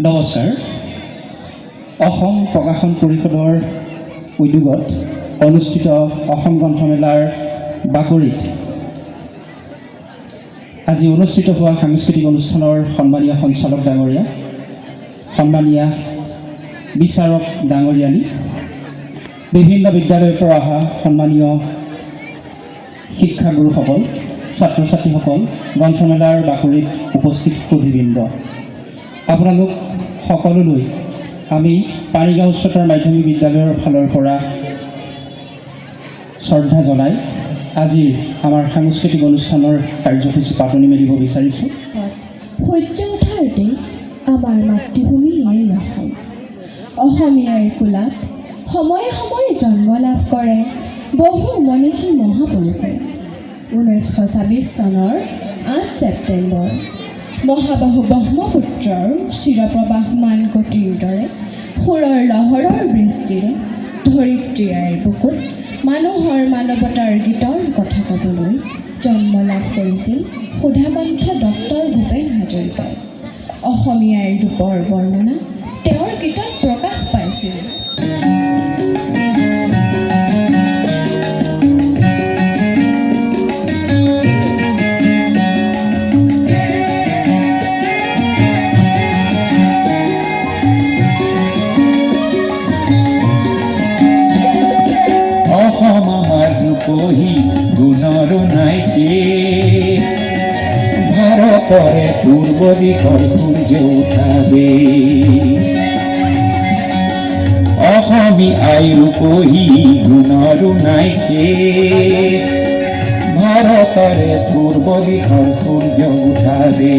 নমস্কাৰ। অসম প্ৰকাশন পৰিষদৰ উদ্যোগত অনুষ্ঠিত অসম গ্ৰন্থমেলাৰ বাকৰিত আজি অনুষ্ঠিত হোৱা সাংস্কৃতিক অনুষ্ঠানৰ সন্মানীয় সঞ্চালক ডাঙৰীয়া, সন্মানীয়া বিচাৰক ডাঙৰীয়ানী, বিভিন্ন বিদ্যালয়ৰ পৰা অহা সন্মানীয় শিক্ষাগুৰুসকল, ছাত্ৰ ছাত্ৰীসকল, গ্ৰন্থমেলাৰ বাকৰিত উপস্থিত সুধীবৃন্দ, আপোনালোক সকলোলৈ আমি পানীগাঁও উচ্চতৰ মাধ্যমিক বিদ্যালয়ৰ ফালৰ পৰা শ্ৰদ্ধা জনাই আজিৰ আমাৰ সাংস্কৃতিক অনুষ্ঠানৰ কাৰ্যসূচী পাতনি মেলিব বিচাৰিছোঁ। সূৰ্য উঠাৰতে আমাৰ মাতৃভূমি এই অসম। অসমীয়াৰ কোলাত সময়ে সময়ে জন্ম লাভ কৰে বহু মনীষী মহাপুৰুষে। 1926 চনৰ 8 ছেপ্টেম্বৰ মহাবাহু ব্ৰহ্মপুত্ৰৰ চিৰপ্ৰবাহমান গতিৰ দৰে সুৰৰ লহৰৰ বৃষ্টিৰে ধৰিত্ৰী আইৰ বুকুত মানুহৰ মানৱতাৰ গীতৰ কথা ক'বলৈ জন্ম লাভ কৰিছিল সুধাকণ্ঠ ডক্টৰ ভূপেন হাজৰিকাই। অসমীয়াৰ ৰূপৰ বৰ্ণনা তেওঁৰ গীতত প্ৰকাশ পাইছিল। অসম আমাৰ ৰূপহী গুণৰ নাইকে, ভাৰতৰে পূৰ্ব দিশৰ সূৰ্য উঠাবে। অসমী আই ৰূপহী গুণৰ নাইকে, ভাৰতৰে পূৰ্ব দিশৰ সূৰ্য উঠাবে।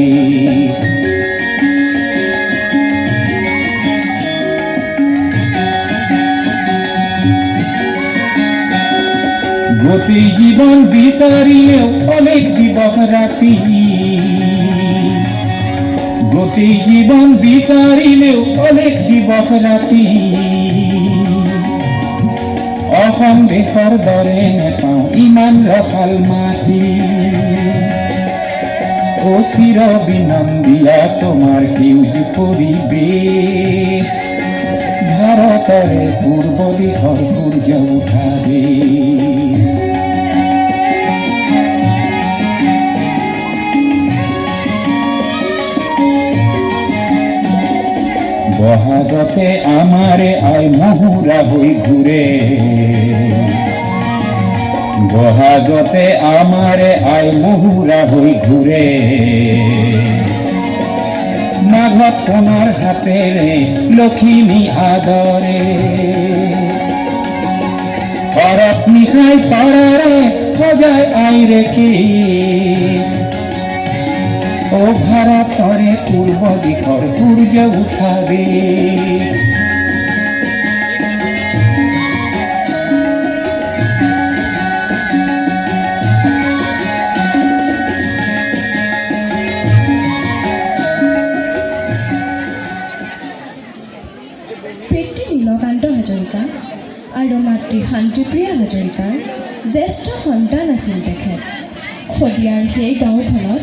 গোটেই জীৱন বিচাৰিলেও অনেক দিৱস ৰাতি, গোটেই জীৱন বিচাৰিলেও অনেক দিৱস ৰাতি, অসম দেশৰ দৰে নেপাওঁ ইমান ৰসাল মাটি। চিৰ বিনন্দিয়া তোমাৰ সেউজ পৰিৱেশ, ভাৰতৰে পূৰ্ব দিশৰ সূৰ্য উঠাবে। বহাগতে আমাৰে আই মহুৰা হৈ ঘূৰে, বহাগতে আমাৰে আই মহুৰা হৈ ঘূৰে। মাঘত সোণৰ হাতেৰে লখিমী আদৰে, শৰৎ নিশাই তৰাৰে সজাই আই ৰেখি। ভাৰতৰে পূৰ্ব দিশৰ সূৰ্য উঠাবে। পিতৃ নীলকান্ত হাজৰিকা আৰু মাতৃ শান্তিপ্ৰিয়া হাজৰিকাৰ জ্যেষ্ঠ সন্তান আছিল তেখেত। শদিয়াৰ সেই গাঁওখনত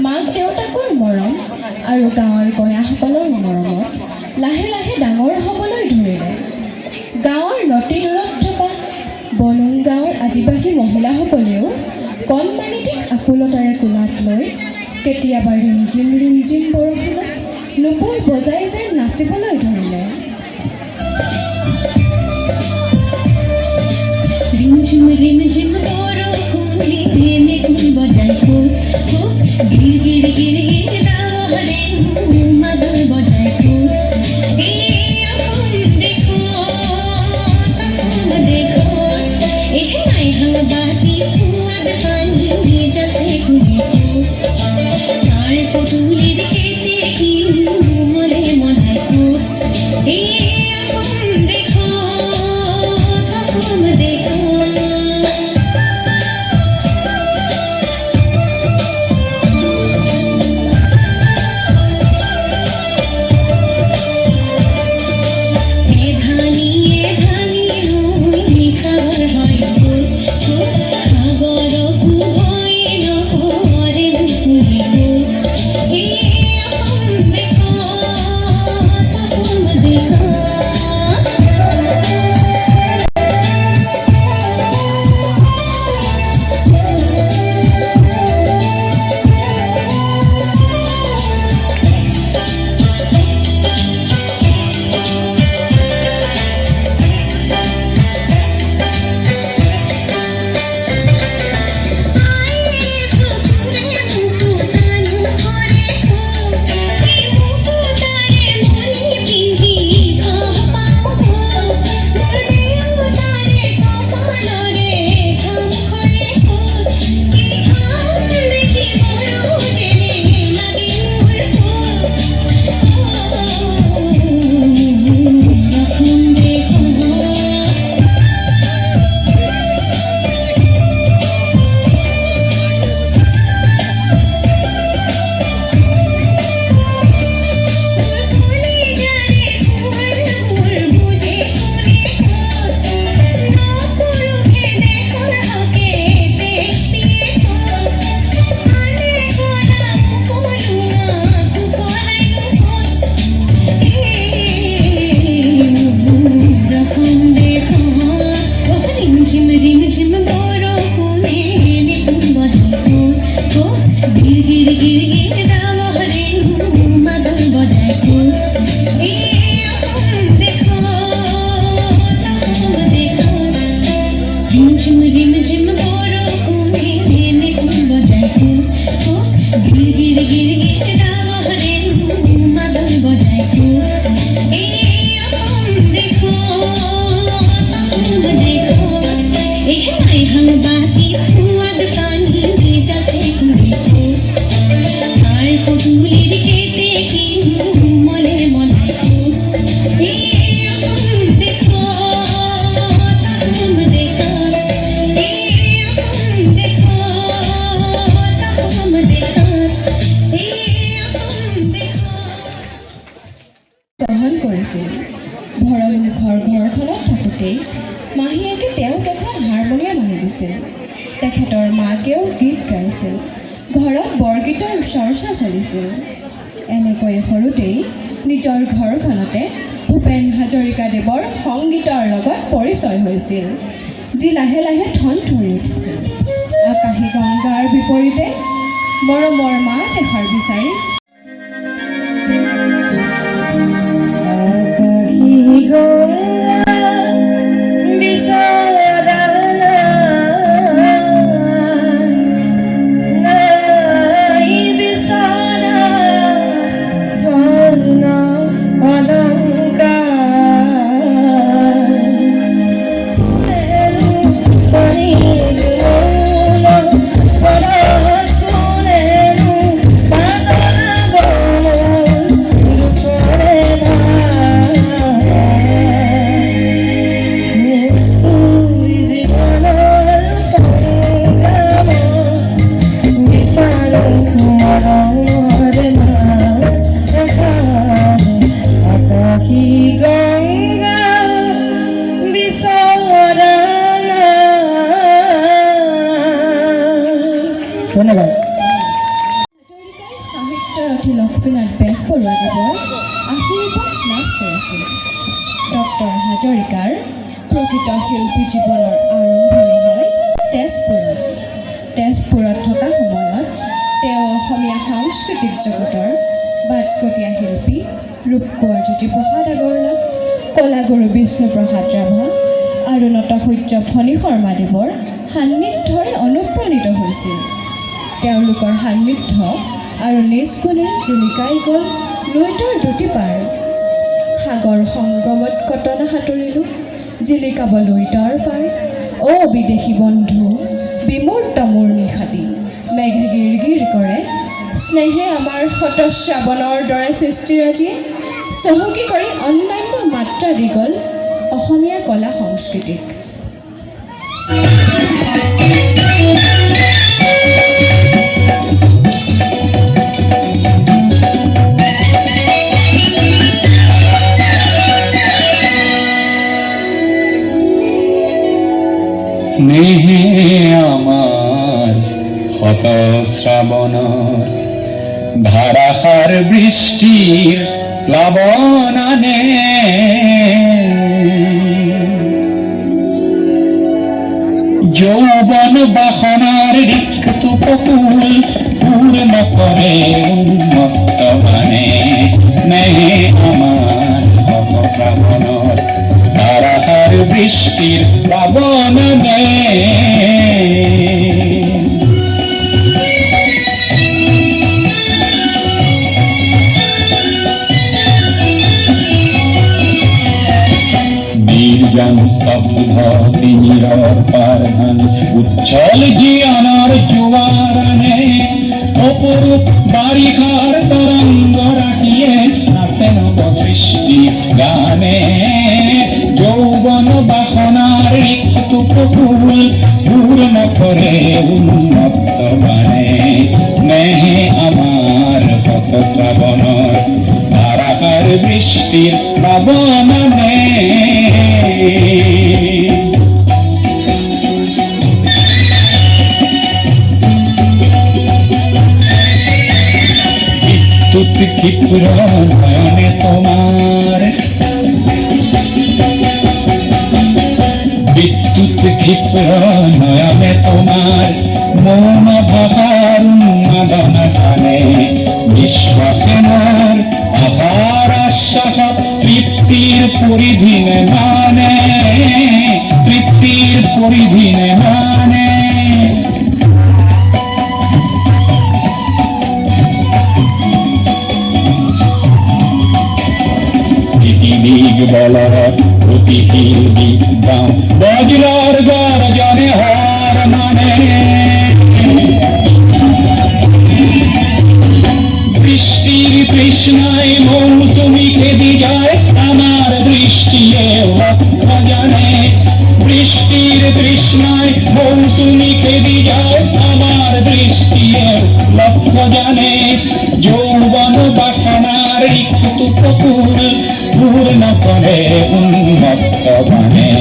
মাক দেউতাকৰ মৰম আৰু গাঁৱৰ গঞাসকলৰ মৰমত লাহে লাহে ডাঙৰ হ'বলৈ ধৰিলে। গাঁৱৰ নতি দূৰত থকা বনুং গাঁৱৰ আদিবাসী মহিলাসকলেও কণমানিটিক আকুলতাৰে কোলাত লৈ কেতিয়াবা ৰিমঝিম ৰিমঝিম বৰষুণত নুপুৰ বজাই যেন নাচিবলৈ ধৰিলে। রিমঝিম রিমঝিম বরষুণে ভেনে বজাই কোত, গির গির গির গির দাওরে মাদল বজাই কোত। এখন দেখো তখন দেখো এহ নাই হাওয়াতি ফুয়াদ পানি যাতে খুঁজি তার পুতুলের কেতে কি মরে মনাই কোত। এখন দেখো তখন দেখো। গ্ৰহণ কৰিছিল। ভৰলুমুখৰ ঘৰখনত থাকোঁতেই মাহীয়েকে তেওঁক এখন হাৰমনিয়াম আনি দিছিল। তেখেতৰ মাকেও গীত গাইছিল। ঘৰত বৰগীতৰ চৰ্চা চলিছিল। এনেকৈ সৰুতেই নিজৰ ঘৰখনতে ভূপেন হাজৰিকাদেৱৰ সংগীতৰ লগত পৰিচয় হৈছিল, যি লাহে লাহে থনথৰি উঠিছিল। আকাশী গংগাৰ বিপৰীতে মৰমৰ মাত এষাৰ বিচাৰি ধন্যবাদ। হাজৰিকাই সাহিত্যৰথী লক্ষ্মীনাথ বেজবৰুৱাদেৱৰ আশীৰ্বাদ লাভ কৰিছিল। ডক্টৰ হাজৰিকাৰ প্ৰকৃত শিল্পী জীৱনৰ আৰম্ভণি হয় তেজপুৰত। তেজপুৰত থকা সময়ত তেওঁ অসমীয়া সাংস্কৃতিক জগতৰ বাটকটীয়া শিল্পী ৰূপকোঁৱৰ জ্যোতিপ্ৰসাদ আগৰৱালা, কলাগুৰু বিষ্ণুপ্ৰসাদ ৰাভা আৰু নটসূৰ্য ফণী শৰ্মাদেৱৰ সান্নিধ্যৰে অনুপ্ৰাণিত হৈছিল। তেওঁলোকৰ সান্নিধ্য আৰু নিজ গুণে জিলিকাই গ'ল নৈতৰ দুটি পাৰ। সাগৰ সংগমত কটনা সাঁতুৰিলোঁ, জিলিকাব লৈতৰ পাৰ। অ বিদেশী বন্ধু, বিমূৰ্ত মোৰ নিশাতি, মেঘে গিৰগিৰ কৰে, স্নেহে আমাৰ শতশ্ৰাৱণৰ দৰে সৃষ্টিৰাজিয়ে চহকী কৰি অন্যান্য মাত্ৰা দি গ'ল অসমীয়া কলা সংস্কৃতিক। স্নেহে আমার শত শ্রাবণর ধারাসার বৃষ্টির প্লাবন আনে, যৌবন বাসনার রিক্ত পকুল পূর্ণ করে উন্মত্ত মানে। স্নেহে আমার শত শ্রাবণর ধারাসার বৃষ্টির প্লাবন আনে। নির্জন স্তব্ধ তিমিরর পারধান উচ্ছল জীবনের জোয়ার আনে। অপরূপ বারিখার তরঙ্গ রাখিয়ে নাচে নব সৃষ্টি গানে। যৌবন বাসনার রিক্ত পকুল পূর্ণ করে উন্মত্ত গানে। স্নেহে আমার শত শ্রাবণর ধারাসার বৃষ্টির প্লাবন আনে। বিদ্যুৎ ক্ষিপ্র নয়নে তোমার, বিদ্যুৎ ক্ষিপ্র নয়নে তোমার মৌন ভাষার উন্মাদনা জানে। বিশ্বাসে মোর আহার আশ্বাস তৃপ্তির পরিধিনে মানে, তৃপ্তির পরিধিনে মানে। দিগ বলরত প্রতিটির দিক দাম বজ্রর গর্জনে হার মানে। বৃষ্টির তৃষ্ণায় মৌসুমি খেদি যায় আমার দৃষ্টি লক্ষ্য জানে। বৃষ্টির তৃষ্ণায় মৌসুমি খেদি যায় আমার দৃষ্টি লক্ষ্য জানে। যৌবন বাসনার রিক্ত কৌতুককুল পূর্ণ করে উন্মত্ত বাণে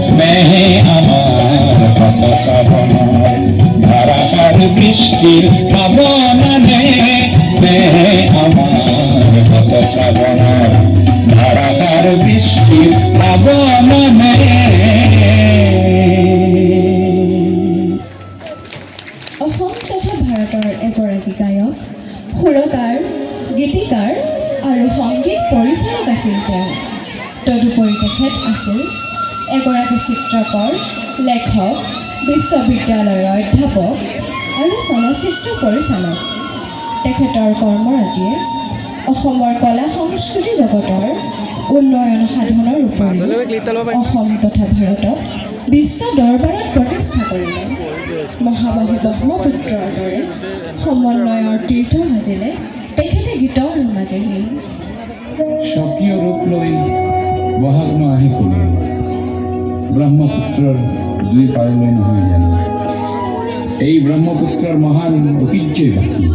স্নেহে আমার কত শ্রাবণর ধারাসার বৃষ্টির পাবনানে স্নেহে আমার কত শ্রাবণর ধারাসার বৃষ্টির পাবনানে। অসম তথা ভাৰতৰ এগৰাকী গায়ক, সুৰকাৰ, গীতিকাৰ আৰু সংগীত পৰিচালক আছিল তেওঁ। তদুপৰি তেখেত আছিল এগৰাকী চিত্ৰকৰ, লেখক, বিশ্ববিদ্যালয়ৰ অধ্যাপক আৰু চলচ্চিত্ৰ পৰিচালক। তেখেতৰ কৰ্মৰাজিয়ে অসমৰ কলা সংস্কৃতি জগতৰ উন্নয়ন সাধনৰ উপৰিও অসম তথা ভাৰতক বিশ্ব দৰবাৰত প্ৰতিষ্ঠা কৰিলে। মহাবাহু ব্ৰহ্মপুত্ৰৰ দৰে সমন্বয়ৰ তীৰ্থ সাজিলে তেখেতে গীতৰ মাজেৰে। স্বকীয় ৰূপ লৈ বহাগ মাহ আহি কোনে ব্ৰহ্মপুত্ৰৰ দুই পাৰলৈ নহয় জানো? এই ব্ৰহ্মপুত্ৰৰ মহান ঐতিহ্যই বাকী।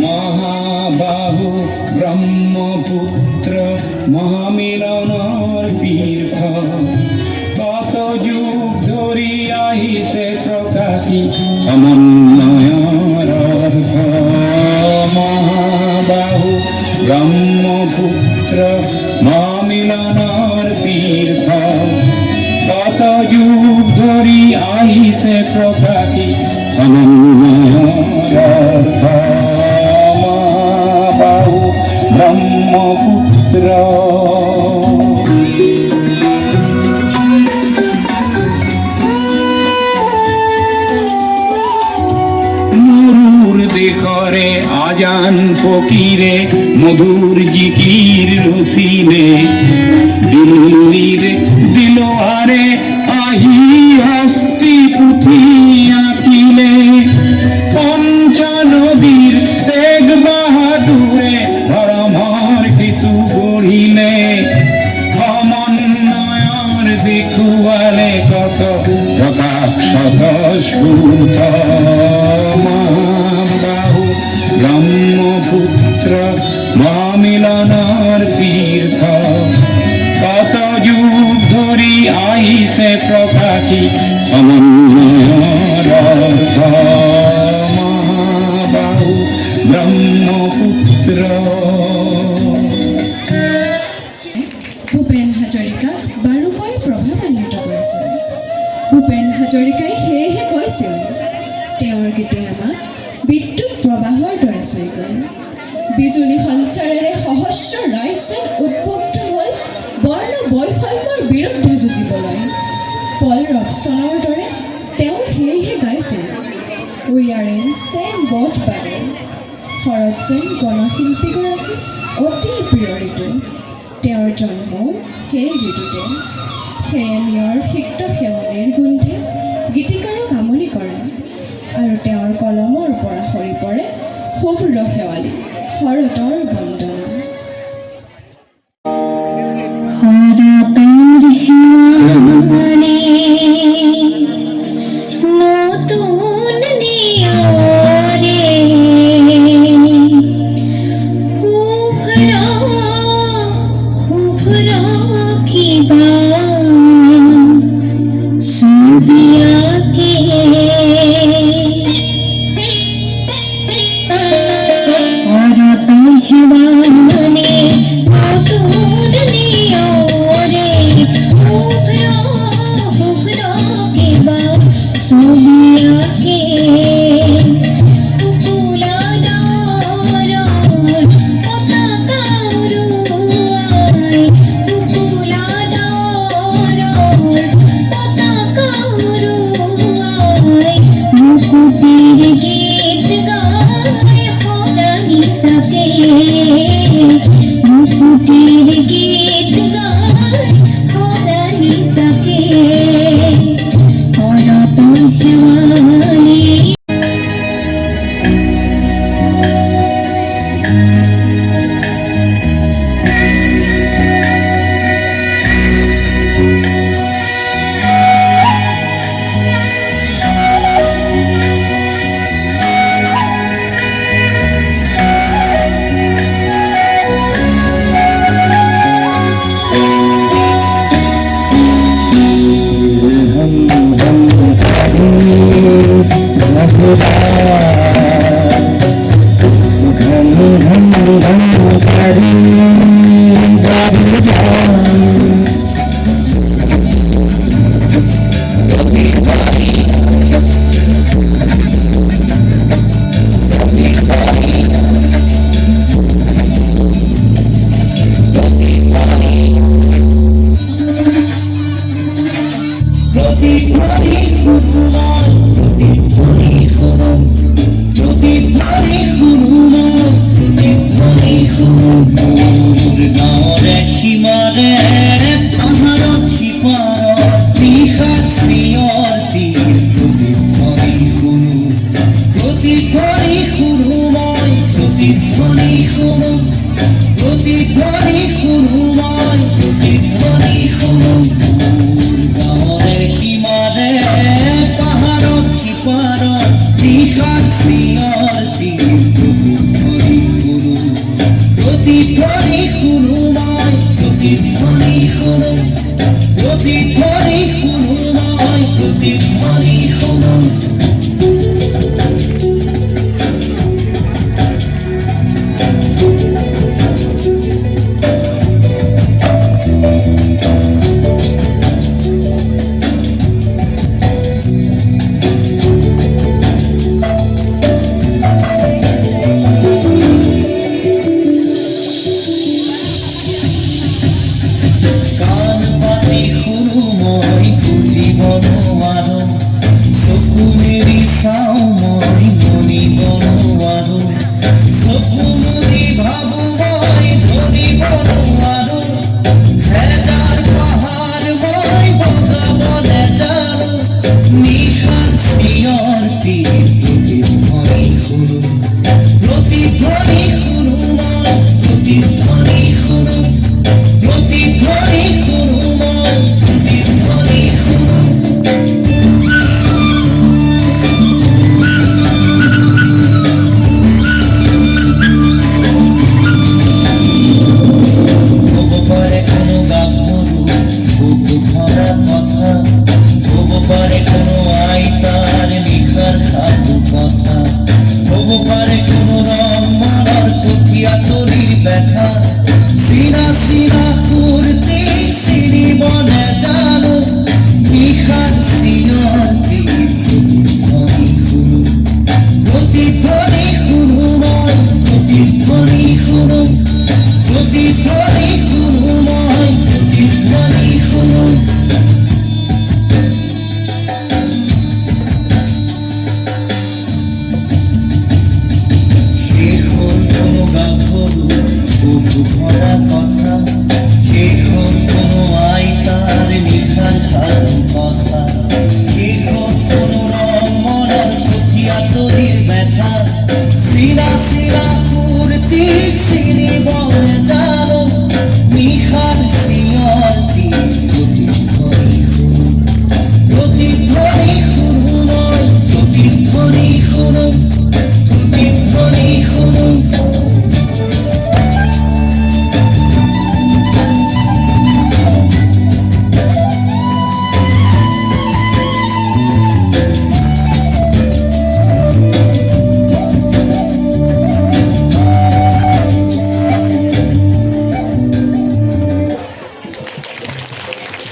মহাবাহু ব্ৰহ্মপুত্ৰ মহামিলনৰ তীৰ্থ কত যুগ ধৰি আহিছে প্ৰকাশী সমন্বয়ৰ অৰ্থ। মহাবাহু ব্ৰহ্মপুত্ৰ মহামিলনৰ তীৰ্থ কত যুগ ধৰি আহিছে প্ৰকাশী সমন্বয়ৰ অৰ্থ। মহাবাহু ব্ৰহ্মপুত্ৰ মৰুৰ দেশৰে আজান ফকীৰে মধুৰ জিকিৰ ৰচিলে দিল্লীৰ দিলৱাৰে আহি হস্তি পুথি আঁকিলে। পঞ্চনদীৰ তেগ বাহাদুৰে ধৰ্মৰ কিছু গঢ়িলে সমন্বয়ৰ দেখুৱালে কত প্ৰকাশ স্বতঃস্ফূৰ্ত। মহাবাহু ব্ৰহ্মপুত্ৰ মহামিলনৰ তীৰ্থ কত যুগ ধৰি আহিছে প্ৰকাশী সমন্বয়ৰ অৰ্থ। মহাবাহু ব্ৰহ্মপুত্ৰ ভূপেন হাজৰিকাক বাৰুকৈ প্ৰভাৱান্বিত কৰিছিল। ভূপেন হাজৰিকাই সেয়েহে কৈছিল, তেওঁৰ গীতে আমাক বিদ্যুৎ প্ৰবাহৰ দৰে চুই গ'ল। বিজুলী সঞ্চাৰেৰে সহস্ৰ ৰাজ্য উদ্বুদ্ধ হ'ল বৰ্ণ বৈষম্যৰ বিৰুদ্ধে যুঁজিবলৈ। পল ৰবচনৰ দৰে তেওঁ সেয়েহে গাইছিল, উই আৰ ইন চেম বট বাগৰ। শৰৎ যেন গণশিল্পীগৰাকী অতি প্ৰিয় ঋতু। তেওঁৰ জন্মও সেই ঋতুতে। সেয়ে নিয়ৰ সিক্ত সেৱনীৰ গোন্ধে গীতিকাৰক আমনি কৰে আৰু তেওঁৰ কলমৰ পৰা সৰি পৰে শুভ্ৰ শেৱালি শৰতৰ বন্দনা। নতুন নিয়ৰে শুভ্ৰ কিবা ছবিয়াকে হেৱানে নতুন নিয়ৰে শুভ্ৰ কিবা ছবিয়াকে কুকুলা ডালৰ পতাকা উৰুৱাই কুকুলা ডালৰ পতাকা উৰুৱাই মুকুতিৰ গীত গাই সদানি চাকে মুকুতিৰ গীত গাই সদানি চাকে শৰতৰ শেৱালি প্ৰতিধ্বনি শুনো, প্ৰতিধ্বনি শুনো মই, প্ৰতিধ্বনি শুনো মোৰ গাঁৱৰে সীমাৰে, পাহাৰত সিপাৰত নিশাত চিঞৰতি প্ৰতিধ্বনি শুনো, প্ৰতিধ্বনি শুনো মই, প্ৰতিধ্বনি শুনো, প্ৰতিধ্বনি শুনো মই, প্ৰতিধ্বনি শুনো। কাণ পাতি শুনো মই বুজিব নোৱাৰো, চকু মেলি চাওঁ মই মনিব নোৱাৰো, চকু